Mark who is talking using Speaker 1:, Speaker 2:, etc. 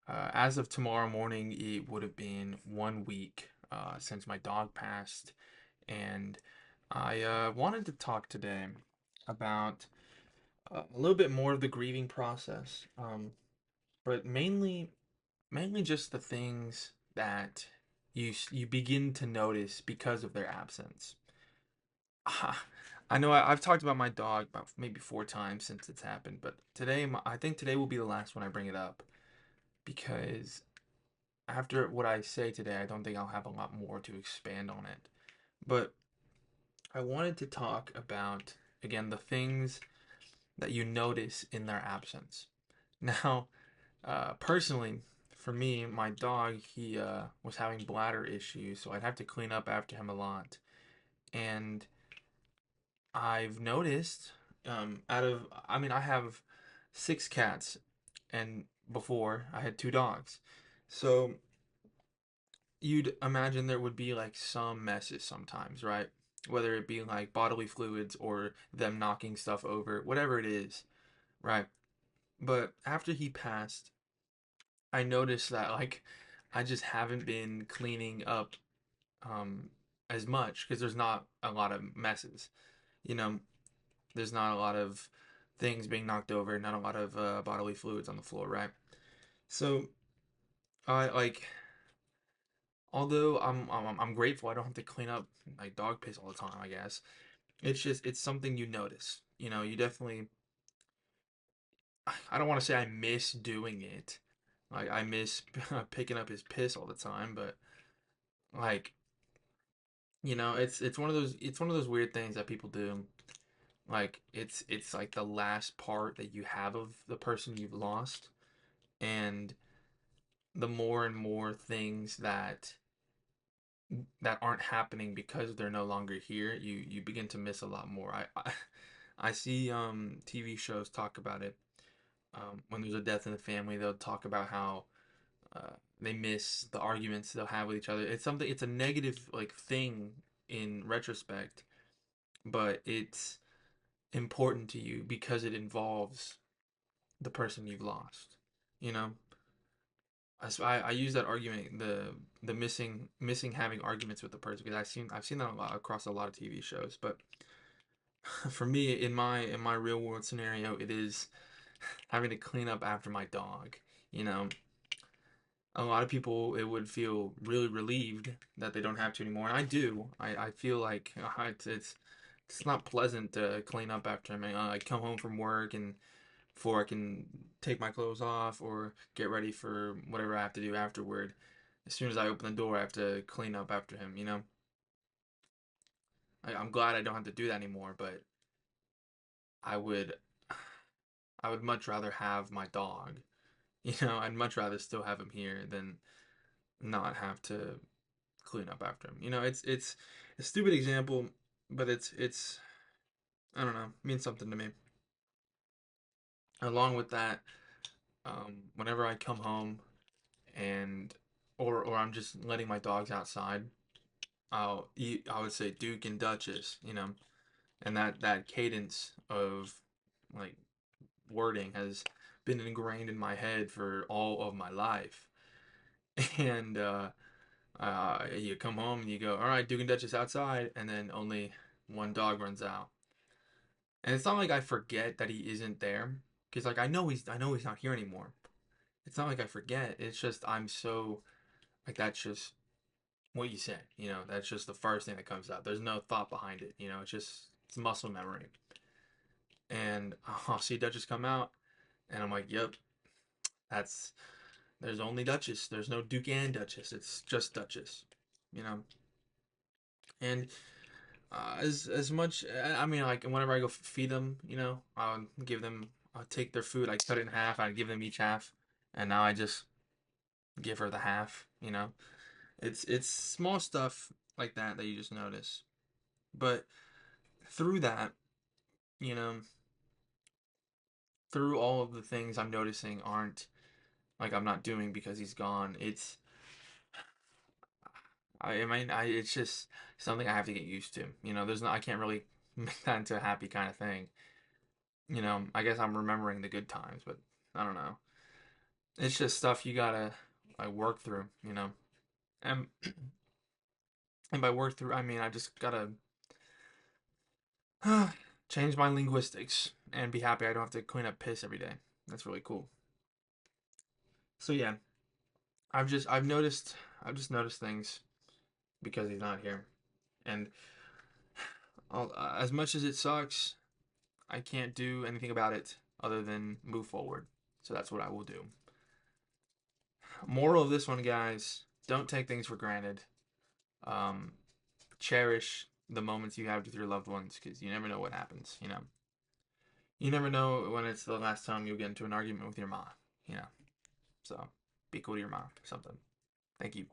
Speaker 1: As of tomorrow morning, it would have been 1 week since my dog passed, and I wanted to talk today about a little bit more of the grieving process, but mainly just the things that you begin to notice because of their absence. I know I've talked about my dog about maybe 4 times since it's happened, but I think today will be the last one I bring it up because after what I say today, I don't think I'll have a lot more to expand on it. But I wanted to talk about, again, the things that you notice in their absence. Now, personally, for me, my dog, he was having bladder issues, so I'd have to clean up after him a lot. And I've noticed, I have 6 cats, and before I had 2 dogs. So you'd imagine there would be like some messes sometimes, right? Whether it be like bodily fluids or them knocking stuff over, whatever it is, right? But after he passed, I noticed that like I just haven't been cleaning up um as much because there's not a lot of messes. You know, there's not a lot of things being knocked over, not a lot of bodily fluids on the floor, right? So I like although I'm grateful I don't have to clean up like dog piss all the time, I guess. It's something you notice. You know, you definitely I don't want to say I miss doing it. Like I miss picking up his piss all the time, but like, it's one of those weird things that people do. Like it's like the last part that you have of the person you've lost, and the more and more things that aren't happening because they're no longer here, you begin to miss a lot more. I see TV shows talk about it. When there's a death in the family, they'll talk about how they miss the arguments they'll have with each other. It's a negative like thing in retrospect, but it's important to you because it involves the person you've lost. You know, I use that argument, the missing having arguments with the person, because I've seen that a lot across a lot of TV shows. But for me, in my real world scenario, it is having to clean up after my dog. You know, a lot of people, it would feel really relieved that they don't have to anymore, and I do. I feel like it's not pleasant to clean up after him. I come home from work, and before I can take my clothes off or get ready for whatever I have to do afterward, as soon as I open the door, I have to clean up after him. I'm glad I don't have to do that anymore, but I would I would much rather have my dog. I'd much rather still have him here than not have to clean up after him. It's a stupid example, but it's I don't know, means something to me. Along with that, whenever I come home and or I'm just letting my dogs outside, I would say Duke and Duchess, and that cadence of like wording has been ingrained in my head for all of my life. And you come home and you go, all right, Duke and Duchess outside, and then only one dog runs out. And it's not like I forget that he isn't there, because like I know he's not here anymore. It's not like I forget. It's just I'm so like that's just what you say. That's just the first thing that comes out. There's no thought behind it. It's muscle memory. And I'll see Duchess come out, and I'm like, yep, that's there's only Duchess. There's no Duke and Duchess. It's just Duchess. You know, and as much I mean, like whenever I go feed them, I'll take their food, I cut it in half, I give them each half, and now I just give her the half. It's small stuff like that that you just notice. But through that, you know, through all of the things I'm noticing aren't like I'm not doing because he's gone. It's just something I have to get used to. I can't really make that into a happy kind of thing. I guess I'm remembering the good times, but I don't know. it's just stuff you gotta like work through, and and by work through I mean I just gotta change my linguistics and be happy I don't have to clean up piss every day. That's really cool. So yeah, I've just noticed things because he's not here, and as much as it sucks, I can't do anything about it other than move forward. So that's what I will do. Moral of this one, guys: don't take things for granted. Um, cherish the moments you have with your loved ones because you never know what happens. You never know when it's the last time you'll get into an argument with your mom. You know, so be cool to your mom or something. Thank you.